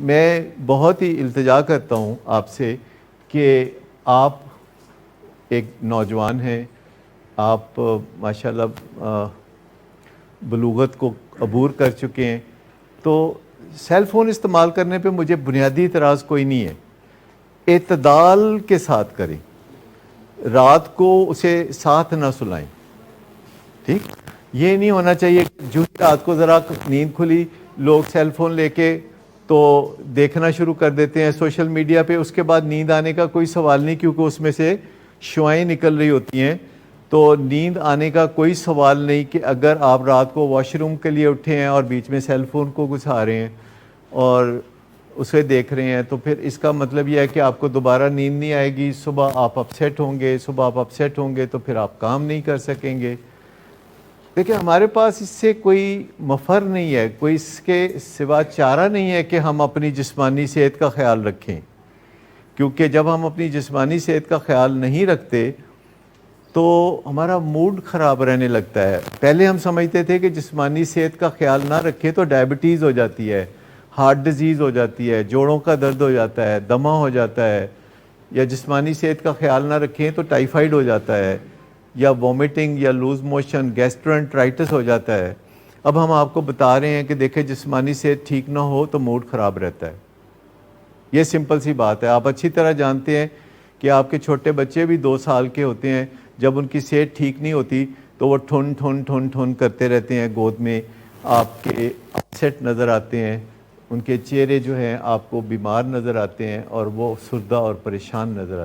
میں بہت ہی التجا کرتا ہوں آپ سے کہ آپ ایک نوجوان ہیں، آپ ماشاءاللہ بلوغت کو عبور کر چکے ہیں، تو سیل فون استعمال کرنے پہ مجھے بنیادی اعتراض کوئی نہیں ہے، اعتدال کے ساتھ کریں، رات کو اسے ساتھ نہ سلائیں، ٹھیک؟ یہ نہیں ہونا چاہیے کہ جو رات کو ذرا نیند کھلی لوگ سیل فون لے کے تو دیکھنا شروع کر دیتے ہیں سوشل میڈیا پہ، اس کے بعد نیند آنے کا کوئی سوال نہیں، کیونکہ اس میں سے شعاعیں نکل رہی ہوتی ہیں، تو نیند آنے کا کوئی سوال نہیں کہ اگر آپ رات کو واش روم کے لیے اٹھے ہیں اور بیچ میں سیل فون کو گھسا رہے ہیں اور اسے دیکھ رہے ہیں، تو پھر اس کا مطلب یہ ہے کہ آپ کو دوبارہ نیند نہیں آئے گی، صبح آپ اپسیٹ ہوں گے تو پھر آپ کام نہیں کر سکیں گے۔ دیکھیں ہمارے پاس اس سے کوئی مفر نہیں ہے، کوئی اس کے سوا چارہ نہیں ہے کہ ہم اپنی جسمانی صحت کا خیال رکھیں، کیونکہ جب ہم اپنی جسمانی صحت کا خیال نہیں رکھتے تو ہمارا موڈ خراب رہنے لگتا ہے۔ پہلے ہم سمجھتے تھے کہ جسمانی صحت کا خیال نہ رکھیں تو ڈائبٹیز ہو جاتی ہے، ہارٹ ڈیزیز ہو جاتی ہے، جوڑوں کا درد ہو جاتا ہے، دمہ ہو جاتا ہے، یا جسمانی صحت کا خیال نہ رکھیں تو ٹائیفائیڈ ہو جاتا ہے، یا وومٹنگ یا لوز موشن گیسٹرنٹرائٹس ہو جاتا ہے۔ اب ہم آپ کو بتا رہے ہیں کہ دیکھیں جسمانی صحت ٹھیک نہ ہو تو موڈ خراب رہتا ہے، یہ سمپل سی بات ہے۔ آپ اچھی طرح جانتے ہیں کہ آپ کے چھوٹے بچے بھی 2 سال کے ہوتے ہیں، جب ان کی صحت ٹھیک نہیں ہوتی تو وہ ٹھن ٹھن ٹھن ٹھن کرتے رہتے ہیں گود میں، آپ کے اپسیٹ نظر آتے ہیں، ان کے چہرے جو ہیں آپ کو بیمار نظر آتے ہیں اور وہ افسردہ اور پریشان نظر آتے ہیں۔